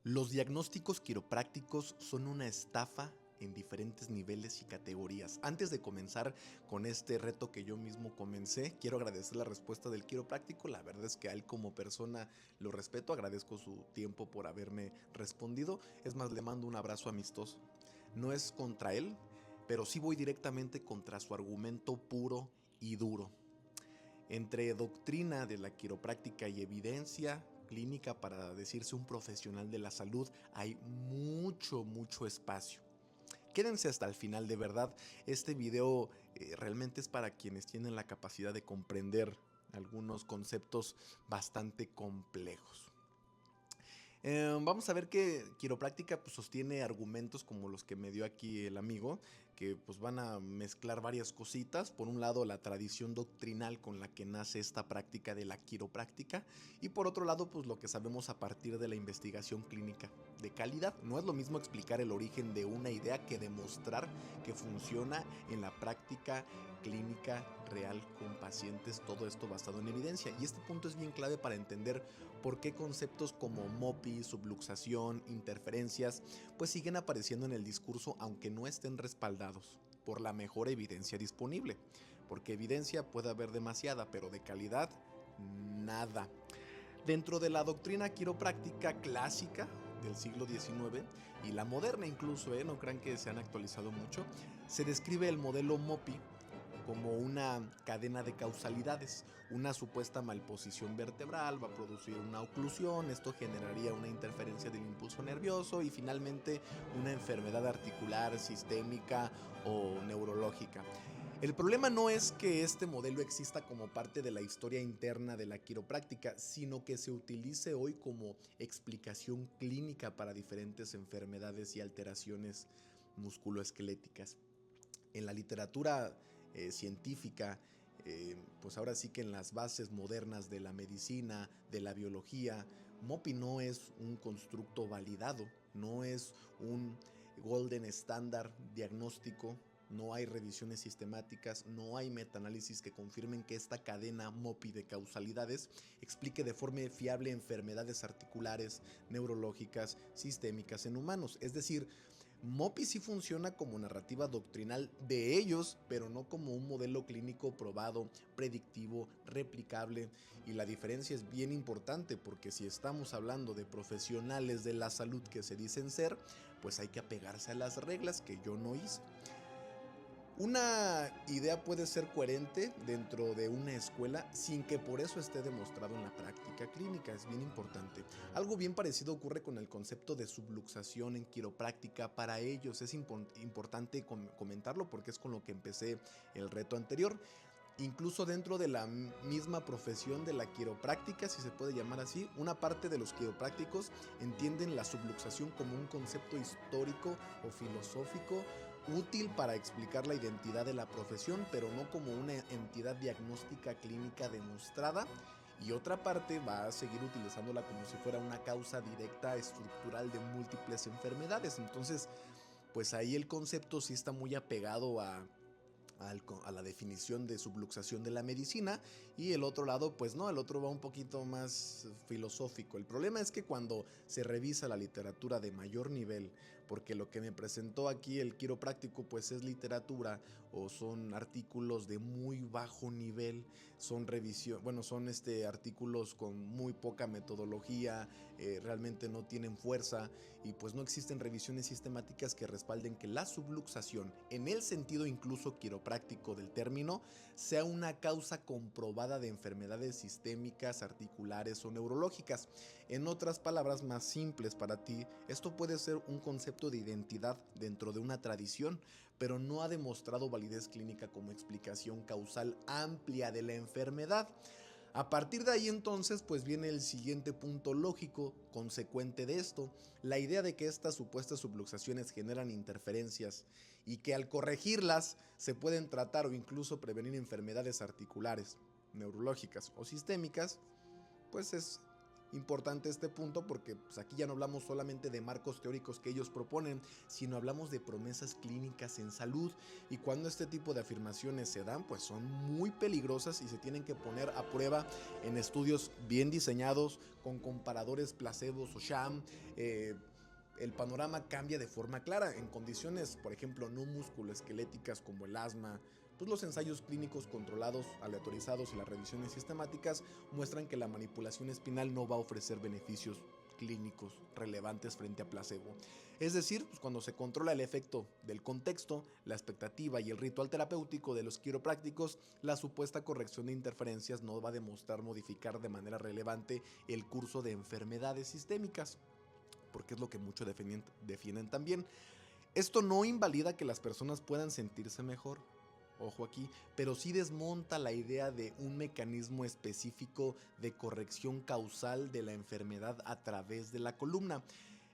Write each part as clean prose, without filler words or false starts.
Los diagnósticos quiroprácticos son una estafa en diferentes niveles y categorías. Antes de comenzar con este reto que yo mismo comencé, quiero agradecer la respuesta del quiropráctico. La verdad es que a él como persona lo respeto, agradezco su tiempo por haberme respondido. Es más, le mando un abrazo amistoso. No es contra él, pero sí voy directamente contra su argumento puro y duro. Entre doctrina de la quiropráctica y evidencia clínica para decirse un profesional de la salud hay mucho espacio. Quédense hasta el final, de verdad. Este video realmente es para quienes tienen la capacidad de comprender algunos conceptos bastante complejos. Vamos a ver que quiropráctica pues, sostiene argumentos como los que me dio aquí el amigo, que pues van a mezclar varias cositas. Por un lado, la tradición doctrinal con la que nace esta práctica de la quiropráctica, y por otro lado, pues lo que sabemos a partir de la investigación clínica de calidad. No es lo mismo explicar el origen de una idea que demostrar que funciona en la práctica clínica real con pacientes, todo esto basado en evidencia. Y este punto es bien clave para entender por qué conceptos como MOPI, subluxación, interferencias, pues siguen apareciendo en el discurso aunque no estén respaldados por la mejor evidencia disponible. Porque evidencia puede haber demasiada, pero de calidad, nada. Dentro de la doctrina quiropráctica clásica del siglo XIX y la moderna incluso, no crean que se han actualizado mucho, se describe el modelo MOPI como una cadena de causalidades. Una supuesta malposición vertebral va a producir una oclusión, esto generaría una interferencia del impulso nervioso y finalmente una enfermedad articular, sistémica o neurológica. El problema no es que este modelo exista como parte de la historia interna de la quiropráctica, sino que se utilice hoy como explicación clínica para diferentes enfermedades y alteraciones musculoesqueléticas. En la literatura científica, pues ahora sí que en las bases modernas de la medicina, de la biología, MOPI no es un constructo validado, no es un golden estándar diagnóstico. No hay revisiones sistemáticas, no hay metaanálisis que confirmen que esta cadena MOPI de causalidades explique de forma fiable enfermedades articulares, neurológicas, sistémicas en humanos. Es decir, MOPI sí funciona como narrativa doctrinal de ellos, pero no como un modelo clínico probado, predictivo, replicable. Y la diferencia es bien importante porque si estamos hablando de profesionales de la salud que se dicen ser, pues hay que apegarse a las reglas que yo no hice. Una idea puede ser coherente dentro de una escuela sin que por eso esté demostrado en la práctica clínica, es bien importante. Algo bien parecido ocurre con el concepto de subluxación en quiropráctica. Para ellos es importante comentarlo porque es con lo que empecé el reto anterior. Incluso dentro de la misma profesión de la quiropráctica, si se puede llamar así, una parte de los quiroprácticos entienden la subluxación como un concepto histórico o filosófico útil para explicar la identidad de la profesión, pero no como una entidad diagnóstica clínica demostrada. Y otra parte va a seguir utilizándola como si fuera una causa directa estructural de múltiples enfermedades. Entonces, pues ahí el concepto sí está muy apegado a la definición de subluxación de la medicina, y el otro lado pues no, el otro va un poquito más filosófico. El problema es que cuando se revisa la literatura de mayor nivel, porque lo que me presentó aquí el quiropráctico pues es literatura o son artículos de muy bajo nivel, son son artículos con muy poca metodología, realmente no tienen fuerza y pues no existen revisiones sistemáticas que respalden que la subluxación, en el sentido incluso quiropráctico del término, sea una causa comprobada de enfermedades sistémicas, articulares o neurológicas. En otras palabras más simples para ti, esto puede ser un concepto de identidad dentro de una tradición, pero no ha demostrado validez clínica como explicación causal amplia de la enfermedad. A partir de ahí entonces pues viene el siguiente punto lógico consecuente de esto, la idea de que estas supuestas subluxaciones generan interferencias y que al corregirlas se pueden tratar o incluso prevenir enfermedades articulares, neurológicas o sistémicas, pues es importante este punto porque pues, aquí ya no hablamos solamente de marcos teóricos que ellos proponen, sino hablamos de promesas clínicas en salud, y cuando este tipo de afirmaciones se dan, pues son muy peligrosas y se tienen que poner a prueba en estudios bien diseñados, con comparadores placebos o sham. El panorama cambia de forma clara en condiciones, por ejemplo, no musculoesqueléticas como el asma. Pues los ensayos clínicos controlados, aleatorizados y las revisiones sistemáticas muestran que la manipulación espinal no va a ofrecer beneficios clínicos relevantes frente a placebo. Es decir, pues cuando se controla el efecto del contexto, la expectativa y el ritual terapéutico de los quiroprácticos, la supuesta corrección de interferencias no va a demostrar modificar de manera relevante el curso de enfermedades sistémicas, porque es lo que muchos defienden también. Esto no invalida que las personas puedan sentirse mejor, ojo aquí, pero sí desmonta la idea de un mecanismo específico de corrección causal de la enfermedad a través de la columna.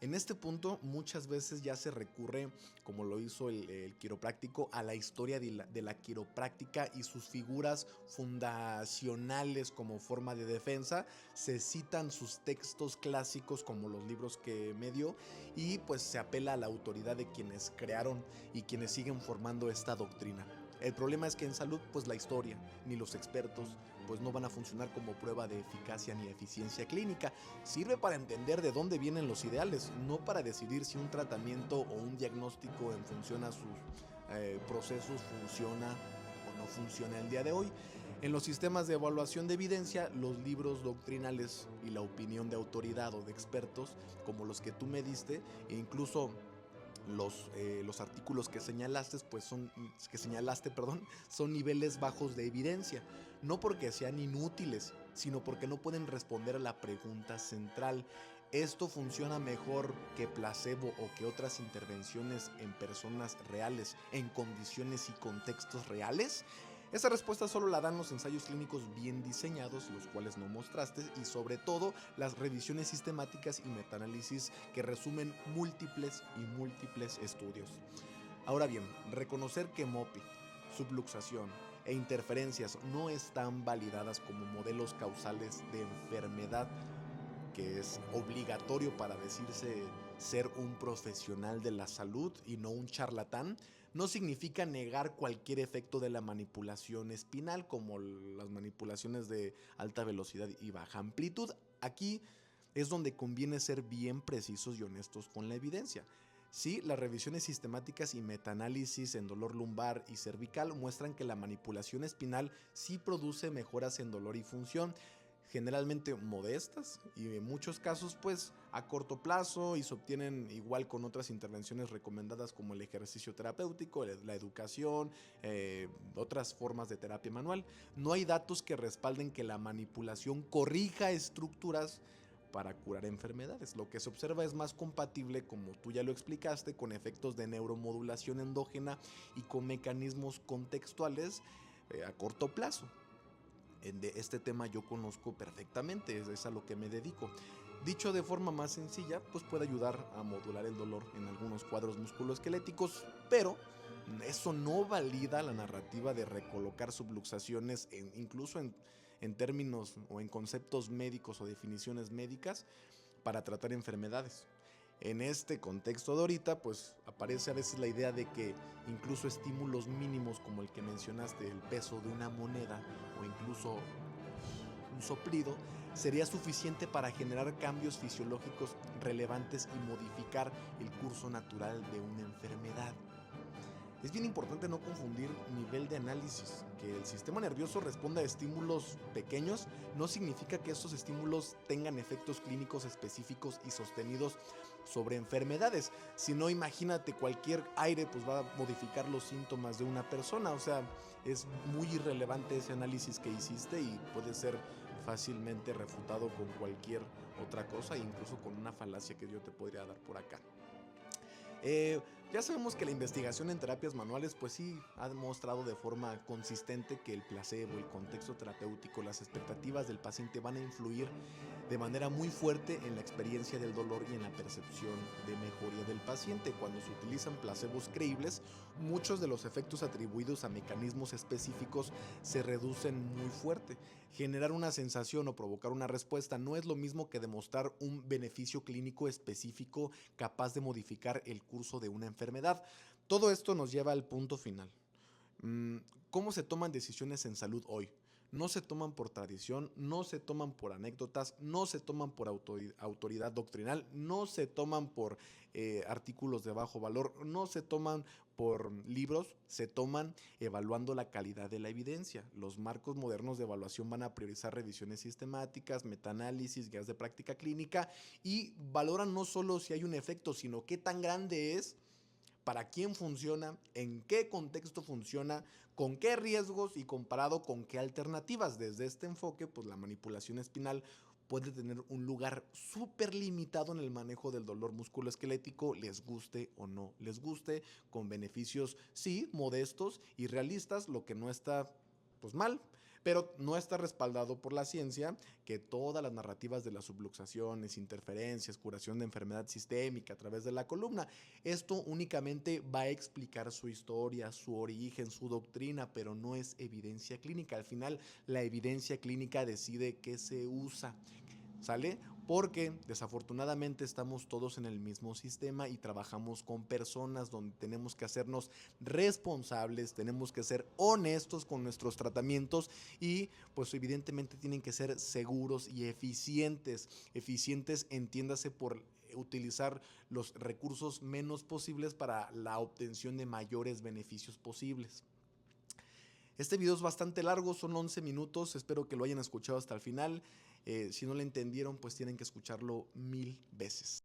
En este punto muchas veces ya se recurre, como lo hizo el quiropráctico, a la historia de la quiropráctica y sus figuras fundacionales como forma de defensa. Se citan sus textos clásicos como los libros que me dio, y pues se apela a la autoridad de quienes crearon y quienes siguen formando esta doctrina. El problema es que en salud, pues la historia ni los expertos pues no van a funcionar como prueba de eficacia ni eficiencia clínica. Sirve para entender de dónde vienen los ideales, no para decidir si un tratamiento o un diagnóstico en función a sus procesos funciona o no funciona el día de hoy. En los sistemas de evaluación de evidencia, los libros doctrinales y la opinión de autoridad o de expertos, como los que tú me diste, e incluso los artículos que señalaste, pues son niveles bajos de evidencia, no porque sean inútiles, sino porque no pueden responder a la pregunta central: ¿esto funciona mejor que placebo o que otras intervenciones en personas reales, en condiciones y contextos reales? Esa respuesta solo la dan los ensayos clínicos bien diseñados, los cuales no mostraste, y sobre todo las revisiones sistemáticas y metaanálisis que resumen múltiples y múltiples estudios. Ahora bien, reconocer que MOPI, subluxación e interferencias no están validadas como modelos causales de enfermedad, que es obligatorio para decirse ser un profesional de la salud y no un charlatán, no significa negar cualquier efecto de la manipulación espinal, como las manipulaciones de alta velocidad y baja amplitud. Aquí es donde conviene ser bien precisos y honestos con la evidencia. Sí, las revisiones sistemáticas y metaanálisis en dolor lumbar y cervical muestran que la manipulación espinal sí produce mejoras en dolor y función, generalmente modestas y en muchos casos pues a corto plazo, y se obtienen igual con otras intervenciones recomendadas como el ejercicio terapéutico, la educación, otras formas de terapia manual. No hay datos que respalden que la manipulación corrija estructuras para curar enfermedades. Lo que se observa es más compatible, como tú ya lo explicaste, con efectos de neuromodulación endógena y con mecanismos contextuales a corto plazo. De este tema yo conozco perfectamente, es a lo que me dedico. Dicho de forma más sencilla, pues puede ayudar a modular el dolor en algunos cuadros musculoesqueléticos, pero eso no valida la narrativa de recolocar subluxaciones incluso en términos o en conceptos médicos o definiciones médicas para tratar enfermedades. En este contexto de ahorita, pues aparece a veces la idea de que incluso estímulos mínimos como el que mencionaste, el peso de una moneda o incluso un soplido, sería suficiente para generar cambios fisiológicos relevantes y modificar el curso natural de una enfermedad. Es bien importante no confundir nivel de análisis. Que el sistema nervioso responda a estímulos pequeños no significa que estos estímulos tengan efectos clínicos específicos y sostenidos sobre enfermedades. Si no, imagínate, cualquier aire pues va a modificar los síntomas de una persona. O sea, es muy irrelevante ese análisis que hiciste y puede ser fácilmente refutado con cualquier otra cosa, incluso con una falacia que yo te podría dar por acá. Ya sabemos que la investigación en terapias manuales pues sí ha demostrado de forma consistente que el placebo, el contexto terapéutico, las expectativas del paciente van a influir de manera muy fuerte en la experiencia del dolor y en la percepción de mejoría del paciente. Cuando se utilizan placebos creíbles, muchos de los efectos atribuidos a mecanismos específicos se reducen muy fuerte. Generar una sensación o provocar una respuesta no es lo mismo que demostrar un beneficio clínico específico capaz de modificar el curso de una enfermedad. Todo esto nos lleva al punto final. Mm, ¿Cómo se toman decisiones en salud hoy? No se toman por tradición, no se toman por anécdotas, no se toman por autoridad doctrinal, no se toman por artículos de bajo valor, no se toman por libros, se toman evaluando la calidad de la evidencia. Los marcos modernos de evaluación van a priorizar revisiones sistemáticas, metaanálisis, guías de práctica clínica y valoran no solo si hay un efecto, sino qué tan grande es, para quién funciona, en qué contexto funciona, con qué riesgos y comparado con qué alternativas. Desde este enfoque, pues la manipulación espinal puede tener un lugar súper limitado en el manejo del dolor musculoesquelético, les guste o no les guste, con beneficios, sí, modestos y realistas, lo que no está, pues mal, pero no está respaldado por la ciencia, que todas las narrativas de las subluxaciones, interferencias, curación de enfermedad sistémica a través de la columna, esto únicamente va a explicar su historia, su origen, su doctrina, pero no es evidencia clínica. Al final, la evidencia clínica decide qué se usa, ¿sale? Porque desafortunadamente estamos todos en el mismo sistema y trabajamos con personas donde tenemos que hacernos responsables, tenemos que ser honestos con nuestros tratamientos y pues evidentemente tienen que ser seguros y eficientes. Eficientes, entiéndase por utilizar los recursos menos posibles para la obtención de mayores beneficios posibles. Este video es bastante largo, son 11 minutos, espero que lo hayan escuchado hasta el final. Si no lo entendieron, pues tienen que escucharlo 1000 veces.